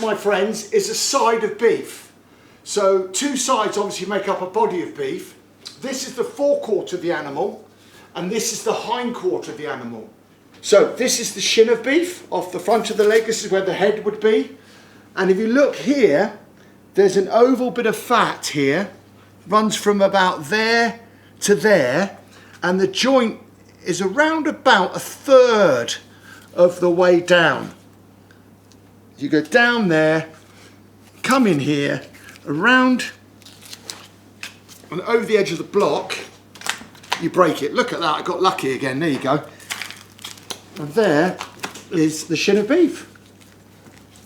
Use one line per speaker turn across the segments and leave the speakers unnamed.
my friends, is a side of beef. So two sides obviously make up a body of beef. This is the forequarter of the animal, and this is the hindquarter of the animal. So this is the shin of beef off the front of the leg. This is where the head would be. And if you look here, there's an oval bit of fat here, runs from about there to there, and the joint is around about a third of the way down. You go down there, come in here, around and over the edge of the block, you break it. Look at that, I got lucky again, there you go. And there is the shin of beef,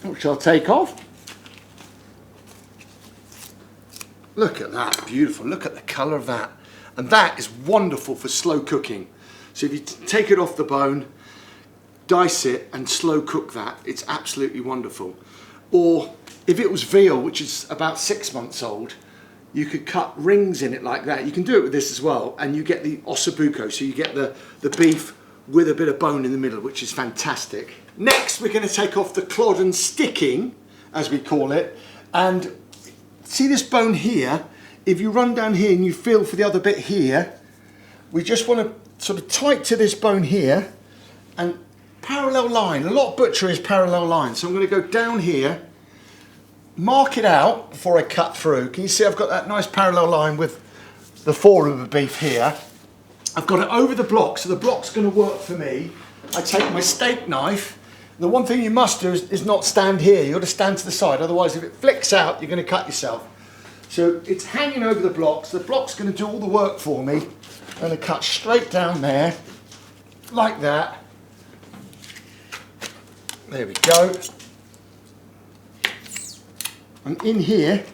which I'll take off. Look at that, beautiful, look at the colour of that. And that is wonderful for slow cooking. So if you take it off the bone, dice it and slow cook that, it's absolutely wonderful. Or if it was veal, which is about 6 months old, you could cut rings in it like that. You can do it with this as well, and you get the ossobuco, so you get the beef with a bit of bone in the middle, which is fantastic. Next, we're going to take off the clod and sticking, as we call it, and see this bone here? If you run down here and you feel for the other bit here, we just want to sort of tight to this bone here and parallel line. A lot of butchery is parallel line, so I'm going to go down here, mark it out before I cut through. Can you see I've got that nice parallel line with the fore of the beef here? I've got it over the block, so the block's going to work for me. I take my steak knife. The one thing you must do is not stand here. You've got to stand to the side, otherwise if it flicks out, you're going to cut yourself. So it's hanging over the block, so the block's going to do all the work for me. I'm going to cut straight down there, like that. There we go. And in here,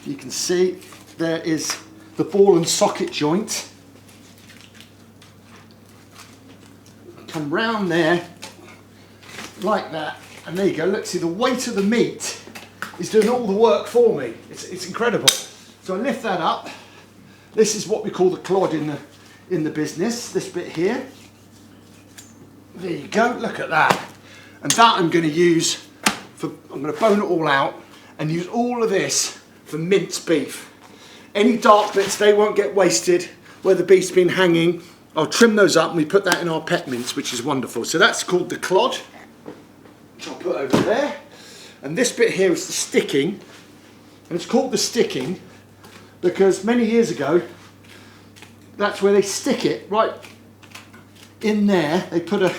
you can see there is the ball and socket joint. Come round there, like that, and there you go. Look, see the weight of the meat is doing all the work for me. It's incredible. So I lift that up. This is what we call the clod in the business, this bit here. There you go, look at that. And that I'm going to use for, I'm going to bone it all out and use all of this for minced beef. Any dark bits, they won't get wasted where the beef's been hanging. I'll trim those up and we put that in our pet mince, which is wonderful. So that's called the clod, which I'll put over there. And this bit here is the sticking. And it's called the sticking because many years ago, that's where they stick it, right in there. They put a,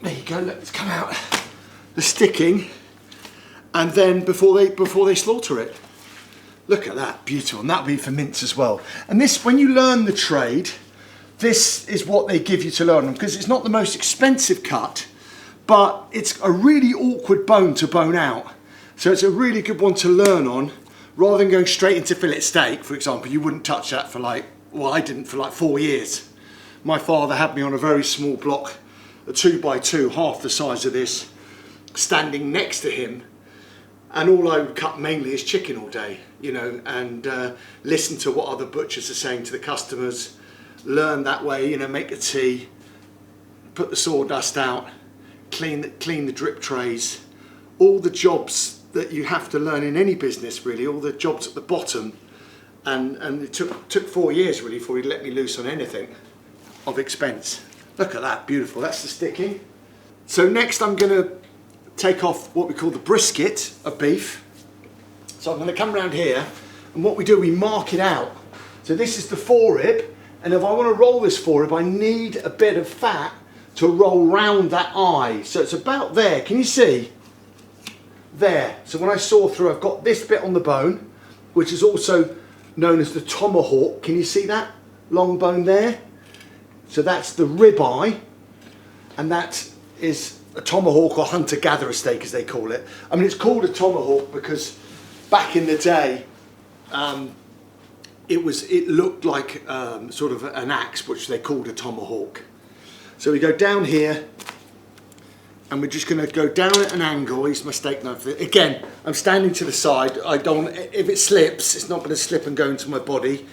there you go, look, it's come out. The sticking, and then before they slaughter it. Look at that, beautiful, and that'll be for mince as well. And this, when you learn the trade, this is what they give you to learn them, because it's not the most expensive cut, but it's a really awkward bone to bone out. So it's a really good one to learn on, rather than going straight into fillet steak, for example. You wouldn't touch that for like, well, I didn't for like 4 years. My father had me on a very small block, a 2x2, half the size of this, standing next to him. And all I would cut mainly is chicken all day, you know, and listen to what other butchers are saying to the customers, learn that way, you know, make a tea, put the sawdust out, clean the drip trays, all the jobs that you have to learn in any business really, all the jobs at the bottom. And it took 4 years really before he let me loose on anything of expense. Look at that, beautiful, that's the sticking. So next I'm going to take off what we call the brisket of beef. So I'm going to come around here, and what we do, we mark it out. So this is the forerib, and if I want to roll this forerib, I need a bit of fat to roll round that eye. So it's about there, can you see? There. So when I saw through, I've got this bit on the bone, which is also known as the tomahawk. Can you see that long bone there? So that's the ribeye, and that is a tomahawk or hunter-gatherer steak as they call it. I mean, it's called a tomahawk because back in the day it looked like sort of an axe, which they called a tomahawk. So we go down here and we're just going to go down at an angle. Use my steak knife. Again, I'm standing to the side. I don't, if it slips, it's not going to slip and go into my body.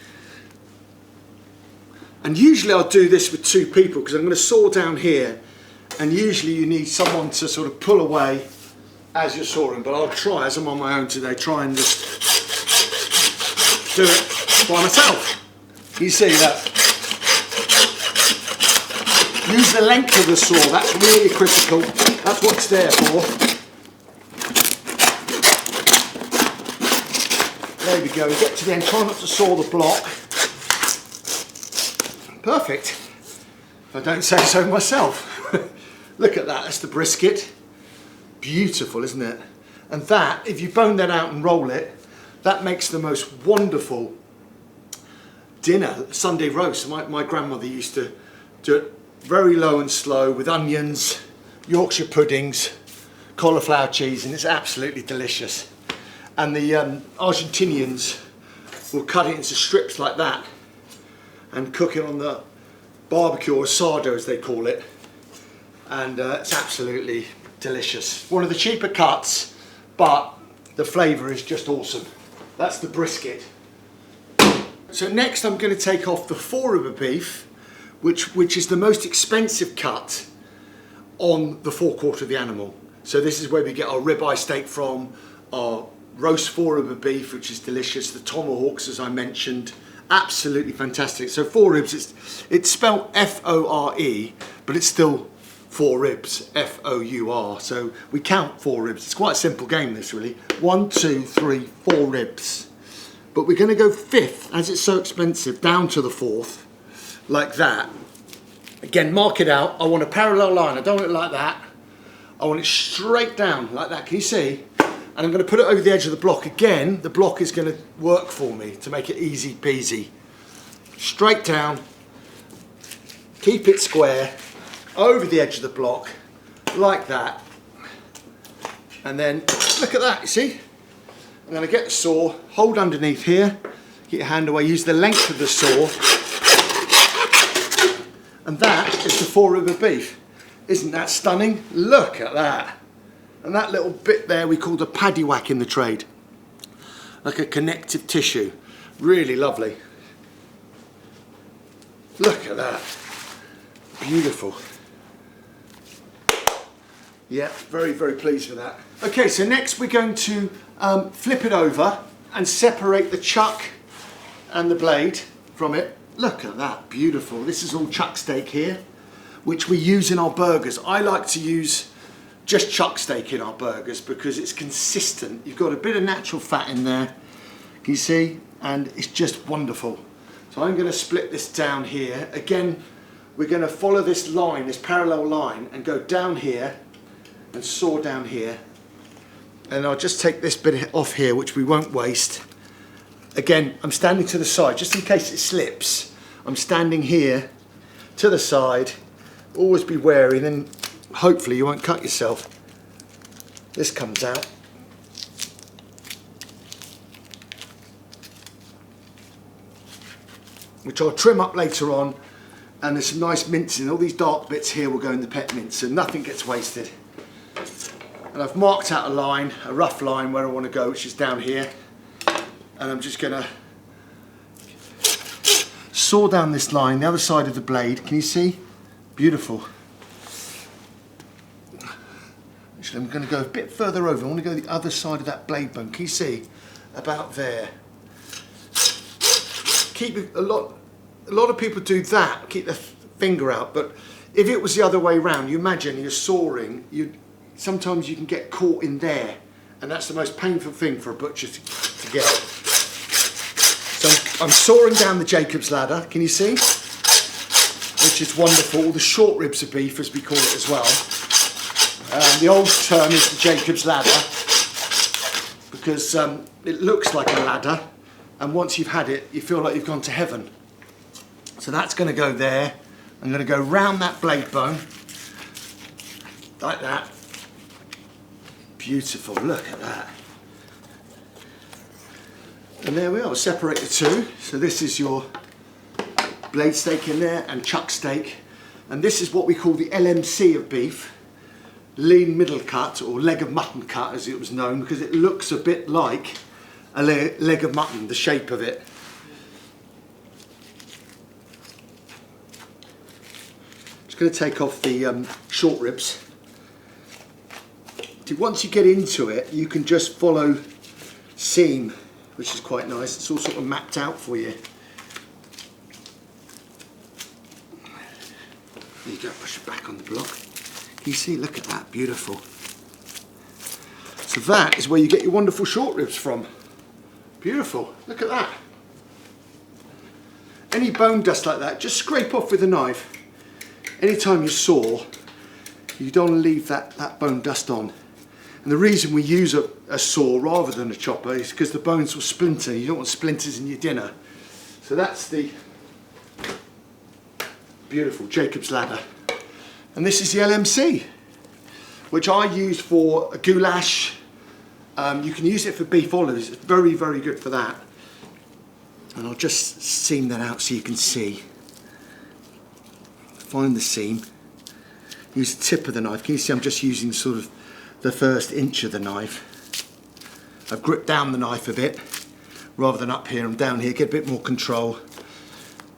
And usually I'll do this with 2 people because I'm going to saw down here. And usually you need someone to sort of pull away as you're sawing, but I'll try, as I'm on my own today, try and just do it by myself. You see that? Use the length of the saw, that's really critical. That's what it's there for. There we go, we get to the end, try not to saw the block. Perfect, if I don't say so myself. Look at that, that's the brisket. Beautiful, isn't it? And that, if you bone that out and roll it, that makes the most wonderful dinner, Sunday roast. My grandmother used to do it very low and slow with onions, Yorkshire puddings, cauliflower cheese, and it's absolutely delicious. And the Argentinians will cut it into strips like that and cook it on the barbecue, or asado as they call it, and it's absolutely delicious. One of the cheaper cuts, but the flavour is just awesome. That's the brisket. So next I'm going to take off the forearm beef, which is the most expensive cut on the forequarter of the animal. So this is where we get our ribeye steak from, our roast forearm beef, which is delicious, the tomahawks, as I mentioned, absolutely fantastic. So four ribs, it's spelled F-O-R-E, but it's still four ribs, F-O-U-R. So we count four ribs. It's quite a simple game, this, really. 1, 2, 3, 4 ribs. But we're going to go fifth, as it's so expensive, down to the fourth, like that. Again, mark it out. I want a parallel line. I don't want it like that. I want it straight down, like that. Can you see? And I'm going to put it over the edge of the block. Again, the block is going to work for me to make it easy peasy. Straight down. Keep it square. Over the edge of the block, like that. And then, look at that, you see? I'm going to get the saw, hold underneath here, get your hand away, use the length of the saw. And that is the forearm of beef. Isn't that stunning? Look at that. And that little bit there we call the paddywhack in the trade. Like a connective tissue. Really lovely. Look at that. Beautiful. Yeah, very, very pleased with that. Okay, so next we're going to flip it over and separate the chuck and the blade from it. Look at that, beautiful. This is all chuck steak here, which we use in our burgers. I like to use just chuck steak in our burgers because it's consistent. You've got a bit of natural fat in there, can you see? And it's just wonderful. So I'm going to split this down here. Again, we're going to follow this line, this parallel line, and go down here and saw down here. And I'll just take this bit off here, which we won't waste. Again, I'm standing to the side, just in case it slips. I'm standing here to the side. Always be wary, then hopefully you won't cut yourself. This comes out. Which I'll trim up later on. And there's some nice mincing. All these dark bits here will go in the pet mince, so nothing gets wasted. And I've marked out a line, a rough line where I want to go, which is down here. And I'm just going to saw down this line, the other side of the blade. Can you see? Beautiful. Actually, I'm going to go a bit further over. I want to go the other side of that blade bone. Can you see? About there. Keep it, a lot of people do that, keep their finger out, but if it was the other way around, you imagine you're sawing, sometimes you can get caught in there, and that's the most painful thing for a butcher to get. So I'm sawing down the Jacob's ladder, can you see? Which is wonderful, the short ribs of beef, as we call it as well. The old term is the Jacob's ladder, because it looks like a ladder, and once you've had it, you feel like you've gone to heaven. So that's going to go there. I'm going to go round that blade bone, like that. Beautiful, look at that. And there we are, separate the two. So this is your blade steak in there and chuck steak. And this is what we call the LMC of beef, lean middle cut, or leg of mutton cut as it was known, because it looks a bit like a leg of mutton, the shape of it. Just going to take off the short ribs. once you get into it, you can just follow seam, which is quite nice. It's all sort of mapped out for you. There you go, push it back on the block. Can you see, look at that, beautiful. So that is where you get your wonderful short ribs from. Beautiful, look at that. Any bone dust like that, just scrape off with a knife. Anytime you saw, you don't want to leave that bone dust on. And the reason we use a saw rather than a chopper is because the bones will splinter. You don't want splinters in your dinner. So that's the beautiful Jacob's ladder. And this is the LMC, which I use for a goulash. You can use it for beef olives. It's very, very good for that. And I'll just seam that out so you can see. Find the seam. Use the tip of the knife. Can you see I'm just using sort of the first inch of the knife. I've gripped down the knife a bit rather than up here. I'm down here, get a bit more control.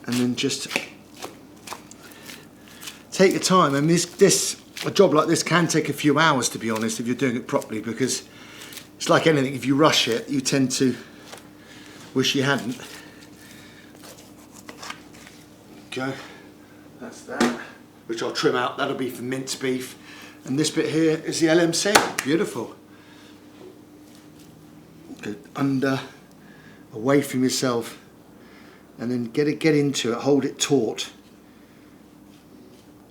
And then just take your time. And a job like this can take a few hours, to be honest, if you're doing it properly, because it's like anything, if you rush it, you tend to wish you hadn't. Go, that's that, which I'll trim out, that'll be for minced beef. And this bit here is the LMC, beautiful. Go under, away from yourself, and then get into it, hold it taut.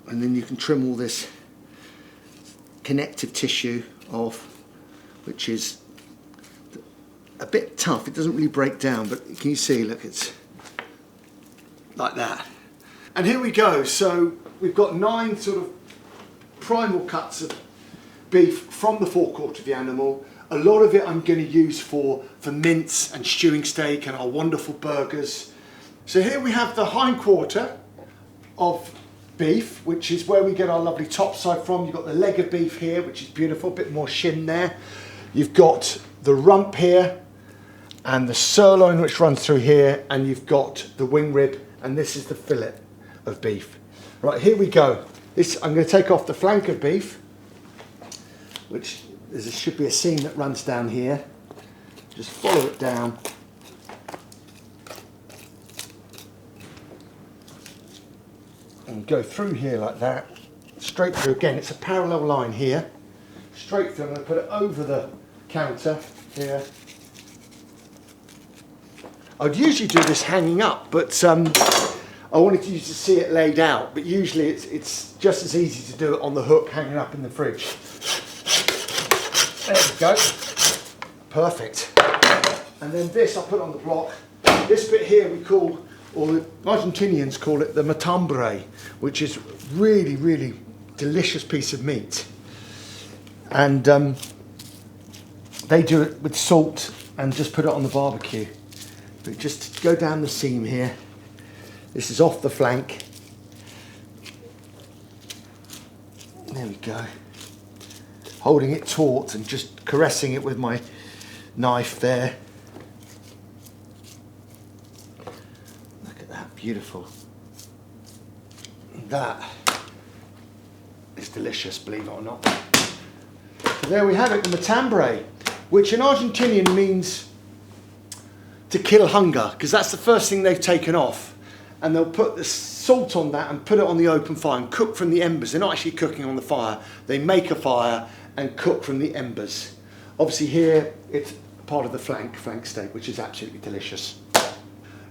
And then you can trim all this connective tissue off, which is a bit tough. It doesn't really break down, but can you see, look, it's like that. And here we go. So we've got 9 sort of primal cuts of beef from the forequarter of the animal. A lot of it I'm going to use for mince and stewing steak and our wonderful burgers. So here we have the hindquarter of beef, which is where we get our lovely topside from. You've got the leg of beef here, which is beautiful, a bit more shin there. You've got the rump here and the sirloin, which runs through here, and you've got the wing rib, and this is the fillet of beef. Right, here we go. I'm going to take off the flank of beef, which there should be a seam that runs down here. Just follow it down. And go through here like that, straight through. Again, it's a parallel line here, straight through. I'm going to put it over the counter here. I'd usually do this hanging up, but I wanted you to see it laid out. But usually it's just as easy to do it on the hook, hanging up in the fridge. There we go. Perfect. And then this I'll put on the block. This bit here we call, or the Argentinians call it, the matambre, which is really, really delicious piece of meat. And they do it with salt and just put it on the barbecue. But just go down the seam here. This is off the flank. There we go. Holding it taut and just caressing it with my knife there. Look at that, beautiful. That is delicious, believe it or not. So there we have it, the matambre, which in Argentinian means to kill hunger, because that's the first thing they've taken off. And they'll put the salt on that and put it on the open fire and cook from the embers. They're not actually cooking on the fire. They make a fire and cook from the embers. Obviously here it's part of the flank steak, which is absolutely delicious.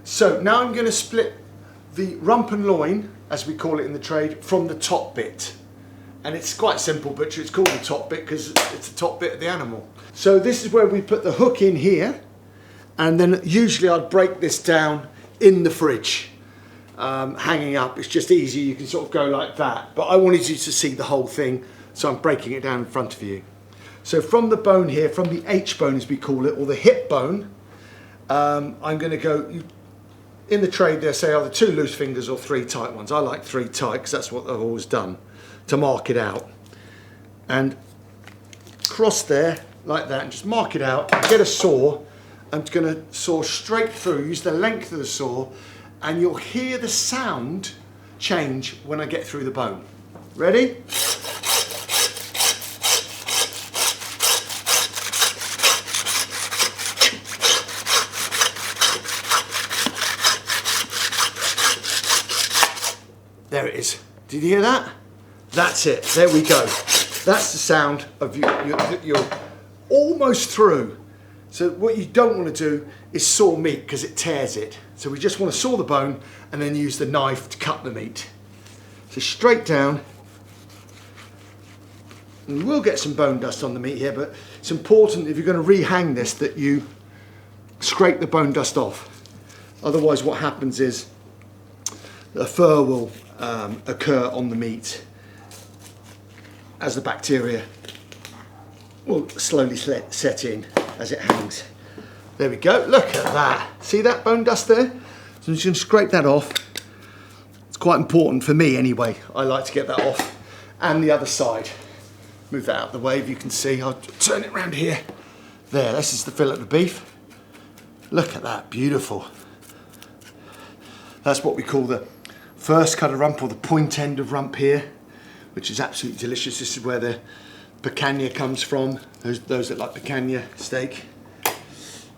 So now I'm going to split the rump and loin, as we call it in the trade, from the top bit. And it's quite simple, but it's called the top bit because it's the top bit of the animal. So this is where we put the hook in here, and then usually I'd break this down in the fridge. Hanging up, it's just easy, you can sort of go like that, but I wanted you to see the whole thing, so I'm breaking it down in front of you. So from the bone here, from the H-bone as we call it, or the hip bone, I'm going to go, in the trade they say either 2 loose fingers or 3 tight ones. I like 3 tight because that's what I've always done to mark it out. And cross there like that and just mark it out. Get a saw. I'm going to saw straight through, use the length of the saw, and you'll hear the sound change when I get through the bone. Ready? There it is. Did you hear that? That's it. There we go. That's the sound of you're almost through. So what you don't want to do is saw meat because it tears it. So we just want to saw the bone and then use the knife to cut the meat. So straight down. And you will get some bone dust on the meat here, but it's important if you're going to rehang this that you scrape the bone dust off. Otherwise what happens is the fur will occur on the meat as the bacteria will slowly set in as it hangs. There we go, look at that. See that bone dust there? So I'm just going to scrape that off. It's quite important for me anyway. I like to get that off. And the other side. Move that out of the way if you can see. I'll turn it around here. There, this is the fillet of beef. Look at that, beautiful. That's what we call the first cut of rump, or the point end of rump here, which is absolutely delicious. This is where the picanha comes from, those that like picanha steak.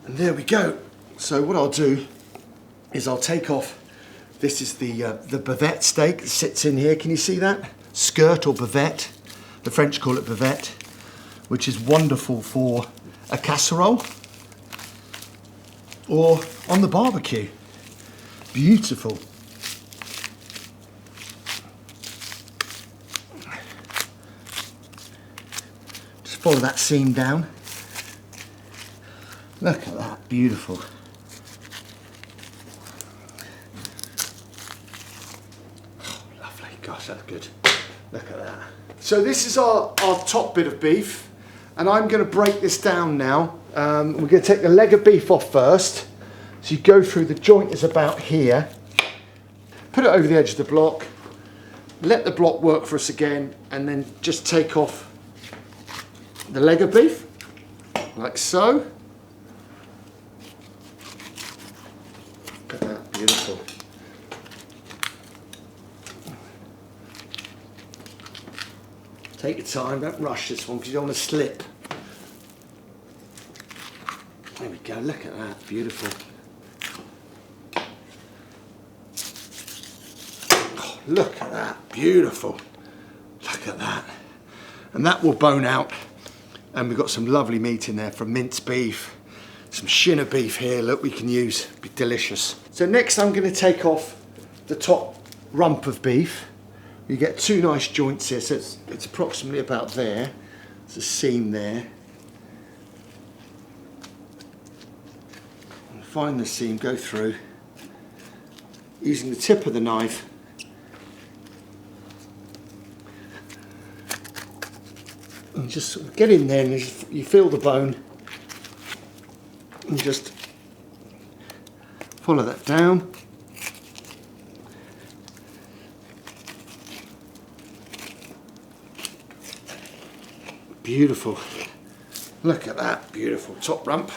And there we go. So what I'll do is I'll take off, this is the bavette steak that sits in here. Can you see that? Skirt or bavette. The French call it bavette, which is wonderful for a casserole or on the barbecue. Beautiful. Just follow that seam down. Look at that, beautiful. Oh, lovely, gosh, that's good. Look at that. So this is our top bit of beef, and I'm going to break this down now. We're going to take the leg of beef off first. So you go through, the joint is about here. Put it over the edge of the block. Let the block work for us again, and then just take off the leg of beef, like so. Look at that, beautiful. Take your time, don't rush this one because you don't want to slip. There we go, look at that, beautiful. Oh, look at that, beautiful. Look at that. And that will bone out. And we've got some lovely meat in there from minced beef. Some shin of beef here, look, we can use, be delicious. So next I'm going to take off the top rump of beef. You get two nice joints here, so it's approximately about there. There's a seam there. And find the seam, go through. Using the tip of the knife. And just sort of get in there and you feel the bone. And just follow that down. Beautiful. Look at that, beautiful top rump.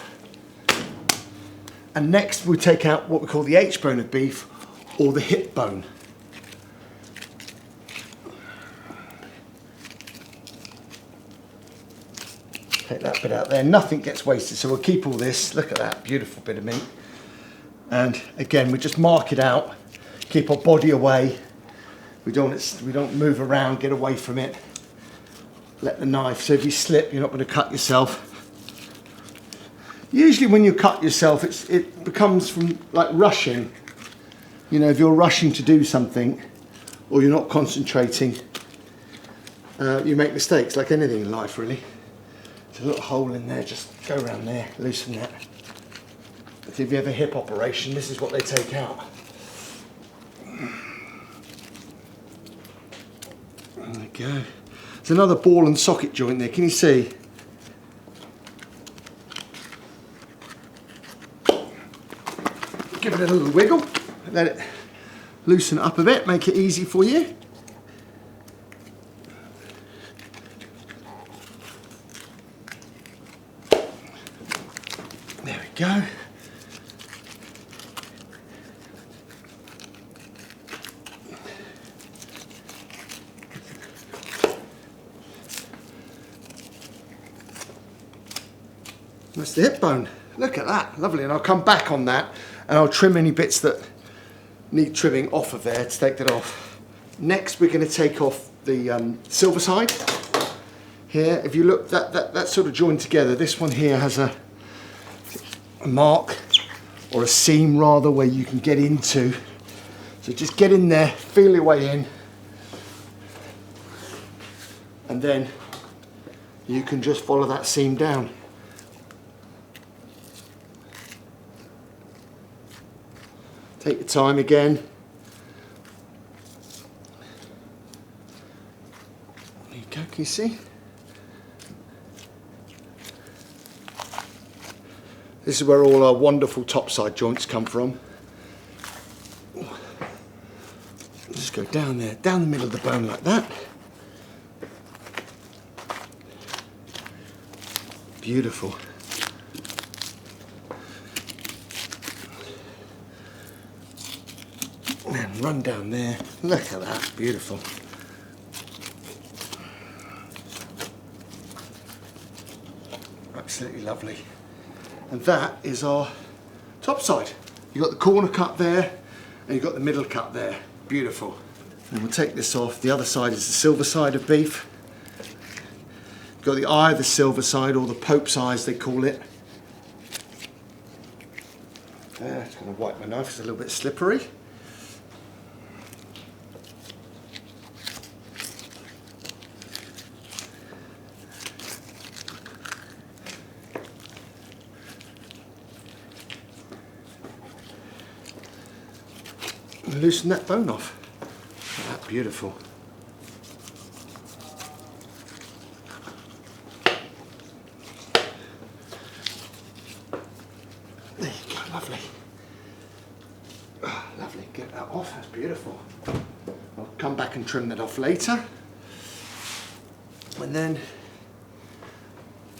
And next we take out what we call the H-bone of beef, or the hip bone. Take that bit out there, nothing gets wasted, so we'll keep all this. Look at that, beautiful bit of meat. And again, we just mark it out, keep our body away. We don't move around, get away from it. Let the knife, so if you slip, you're not going to cut yourself. Usually when you cut yourself, it becomes from like rushing. You know, if you're rushing to do something, or you're not concentrating, you make mistakes, like anything in life really. There's a little hole in there, just go around there, loosen that. So if you have a hip operation, this is what they take out. There we go. There's another ball and socket joint there, can you see? Give it a little wiggle, let it loosen up a bit, make it easy for you. There we go. That's the hip bone. Look at that, lovely. And I'll come back on that and I'll trim any bits that need trimming off of there to take that off. Next we're going to take off the silver side. Here, if you look, that sort of joined together. This one here has a mark, or a seam rather, where you can get into. So just get in there, feel your way in, and then you can just follow that seam down. Take your time again. There you go, can you see? This is where all our wonderful topside joints come from. Just go down there, down the middle of the bone like that. Beautiful. And run down there. Look at that, beautiful. Absolutely lovely. And that is our top side. You've got the corner cut there, and you've got the middle cut there. Beautiful. And we'll take this off. The other side is the silver side of beef. You've got the eye of the silver side, or the Pope's eye as they call it. There, just going to wipe my knife, it's a little bit slippery. And loosen that bone off. Look at that, beautiful. There you go, lovely. Oh, lovely, get that off, that's beautiful. I'll come back and trim that off later. And then,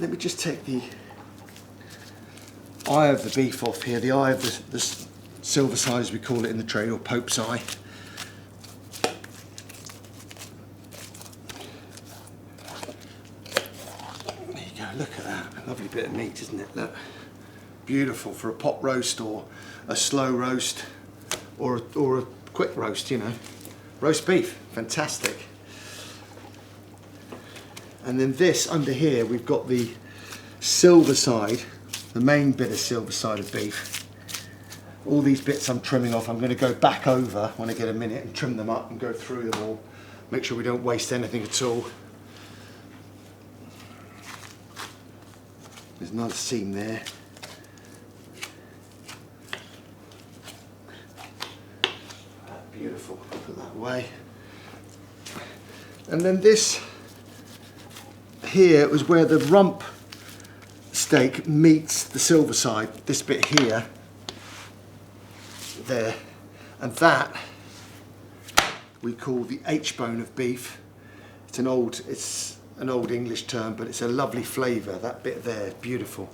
let me just take the eye of the beef off here, the eye of the silver side as we call it in the trade, or Pope's eye. There you go, look at that, a lovely bit of meat, isn't it? Look, beautiful for a pot roast, or a slow roast, or a quick roast, you know. Roast beef, fantastic. And then this under here, we've got the silver side, the main bit of silver side of beef. All these bits I'm trimming off, I'm going to go back over when I get a minute and trim them up and go through them all. Make sure we don't waste anything at all. There's another seam there. Beautiful, put that away. And then this here was where the rump steak meets the silver side, this bit here. There, and that we call the H-bone of beef. It's an old English term, but it's a lovely flavour. That bit there, beautiful.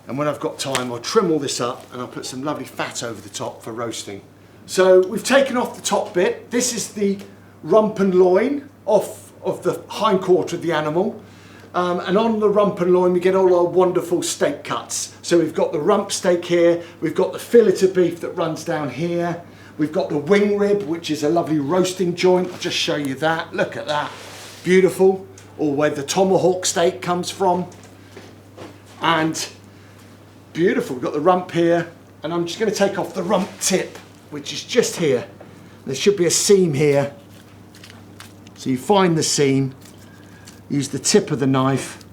And when I've got time, I'll trim all this up and I'll put some lovely fat over the top for roasting. So we've taken off the top bit. This is the rump and loin off of the hindquarter of the animal. And on the rump and loin we get all our wonderful steak cuts. So we've got the rump steak here, we've got the fillet of beef that runs down here, we've got the wing rib, which is a lovely roasting joint. I'll just show you that, look at that, beautiful. Or where the tomahawk steak comes from. And beautiful, we've got the rump here, and I'm just going to take off the rump tip, which is just here. There should be a seam here. So you find the seam, use the tip of the knife,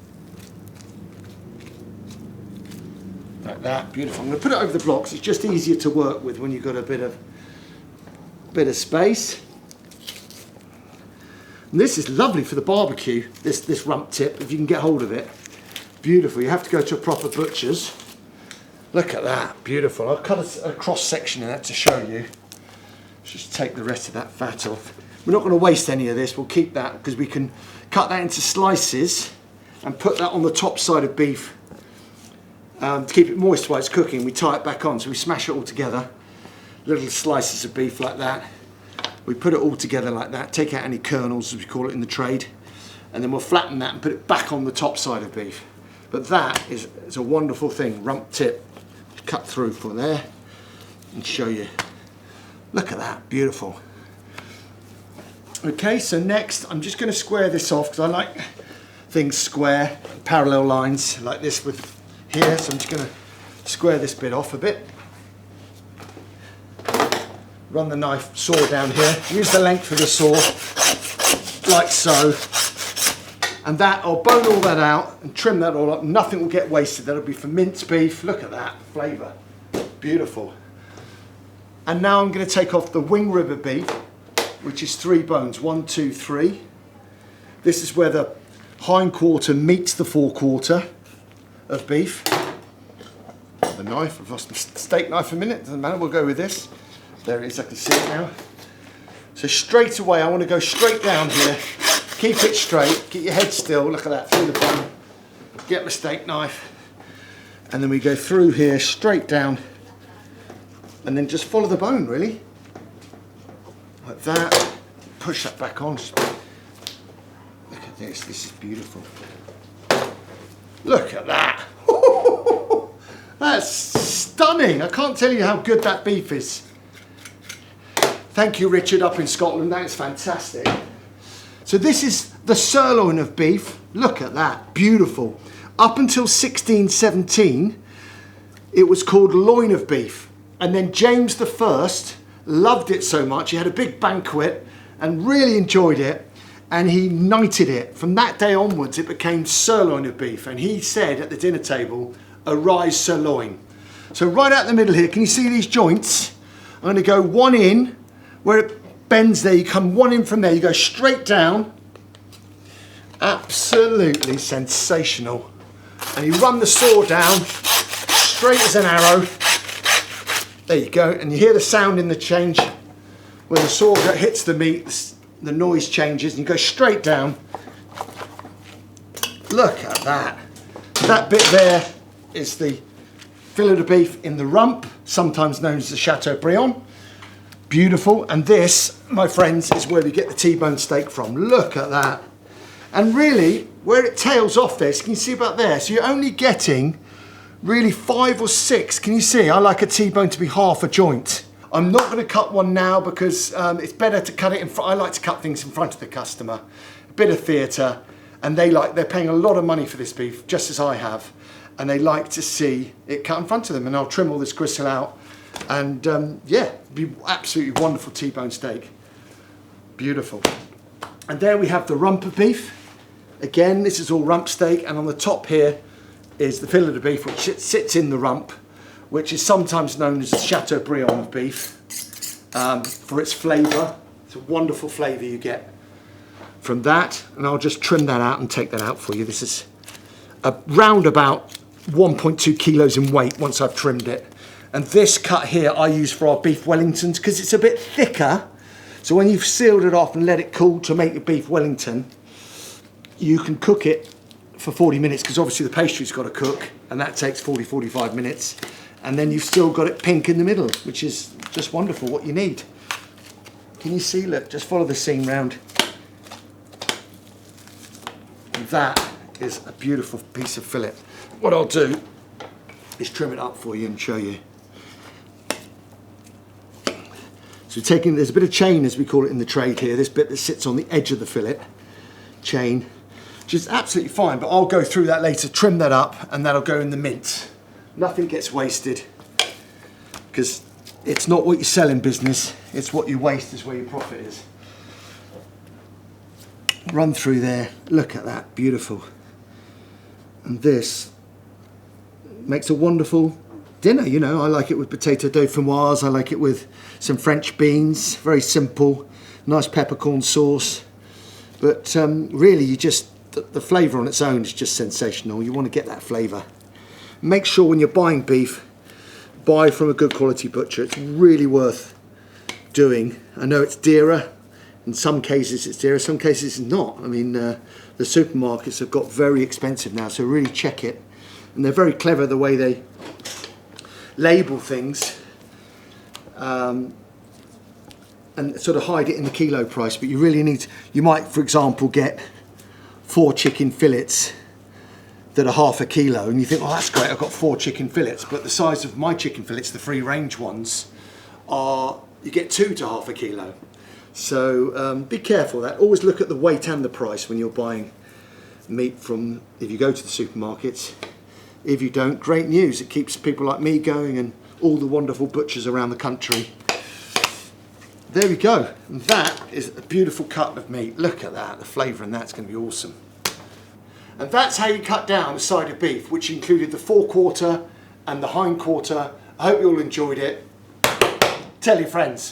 like that, beautiful. I'm going to put it over the blocks, it's just easier to work with when you've got a bit of space. And this is lovely for the barbecue, this rump tip, if you can get hold of it. Beautiful, you have to go to a proper butcher's. Look at that, beautiful. I'll cut a cross section of that to show you. Just take the rest of that fat off. We're not going to waste any of this, we'll keep that because we can cut that into slices and put that on the top side of beef to keep it moist while it's cooking. We tie it back on, so we smash it all together. Little slices of beef like that. We put it all together like that, take out any kernels as we call it in the trade, and then we'll flatten that and put it back on the top side of beef. But that is a wonderful thing, rump tip. Cut through from there and show you. Look at that, beautiful. Okay, so next I'm just going to square this off because I like things square, parallel lines like this with here. So I'm just going to square this bit off a bit. Run the knife saw down here. Use the length of the saw like so. And that, I'll bone all that out and trim that all up. Nothing will get wasted. That'll be for minced beef. Look at that flavour. Beautiful. And now I'm going to take off the wing rib of beef, which is 3 bones. 1, 2, 3. This is where the hindquarter meets the forequarter of beef. The knife, I've lost the steak knife a minute. Doesn't matter, we'll go with this. There it is, I can see it now. So straight away, I want to go straight down here. Keep it straight, keep your head still, look at that, through the bone. Get my steak knife. And then we go through here, straight down. And then just follow the bone, really. Like that. Push that back on. Look at this, this is beautiful. Look at that. That's stunning. I can't tell you how good that beef is. Thank you, Richard, up in Scotland. That is fantastic. So this is the sirloin of beef. Look at that, beautiful. Up until 1617, it was called loin of beef. And then James I loved it so much, he had a big banquet and really enjoyed it. And he knighted it. From that day onwards, it became sirloin of beef. And he said at the dinner table, "Arise, sirloin." So right out the middle here, can you see these joints? I'm going to go one in, where it bends there, you come one in from there, you go straight down. Absolutely sensational. And you run the saw down, straight as an arrow. There you go, and you hear the sound in the change. When the saw hits the meat, the noise changes, and you go straight down. Look at that. That bit there is the fillet of beef in the rump, sometimes known as the Chateaubriand. Beautiful. And this, my friends, is where we get the T-bone steak from. Look at that. And really, where it tails off this, can you see about there? So you're only getting really 5 or 6. Can you see? I like a T-bone to be half a joint. I'm not going to cut one now because it's better to cut it in front. I like to cut things in front of the customer. A bit of theatre. And they're paying a lot of money for this beef, just as I have. And they like to see it cut in front of them. And I'll trim all this gristle out. And yeah, it'd be absolutely wonderful T-bone steak. Beautiful. And there we have the rump of beef. Again, this is all rump steak, and on the top here is the fillet of beef, which sits in the rump, which is sometimes known as the Chateaubriand of beef, for its flavour. It's a wonderful flavour you get from that, and I'll just trim that out and take that out for you. This is around about 1.2 kilos in weight once I've trimmed it. And this cut here I use for our beef Wellingtons because it's a bit thicker. So when you've sealed it off and let it cool to make your beef Wellington, you can cook it for 40 minutes because obviously the pastry's got to cook, and that takes 40-45 minutes. And then you've still got it pink in the middle, which is just wonderful, what you need. Can you see? Look, just follow the seam round. And that is a beautiful piece of fillet. What I'll do is trim it up for you and show you. So there's a bit of chain, as we call it in the trade here, this bit that sits on the edge of the fillet, chain, which is absolutely fine, but I'll go through that later, trim that up, and that'll go in the mince. Nothing gets wasted, because it's not what you sell in business, it's what you waste is where your profit is. Run through there, look at that, beautiful. And this makes a wonderful dinner, you know. I like it with potato dauphinoise, I like it with some French beans, very simple, nice peppercorn sauce. But really, the flavour on its own is just sensational. You want to get that flavour. Make sure when you're buying beef, buy from a good quality butcher. It's really worth doing. I know it's dearer. In some cases it's dearer, some cases it's not. I mean, the supermarkets have got very expensive now, so really check it. And they're very clever the way they label things and sort of hide it in the kilo price, but you really need you might, for example, get 4 chicken fillets that are half a kilo, and you think, oh, that's great, I've got 4 chicken fillets, but the size of my chicken fillets, the free range ones, are, you get 2 to half a kilo. So be careful of that. Always look at the weight and the price when you're buying meat from, if you go to the supermarkets. If you don't, great news. It keeps people like me going and all the wonderful butchers around the country. There we go. And that is a beautiful cut of meat. Look at that. The flavour in that's going to be awesome. And that's how you cut down a side of beef, which included the forequarter and the hindquarter. I hope you all enjoyed it. Tell your friends.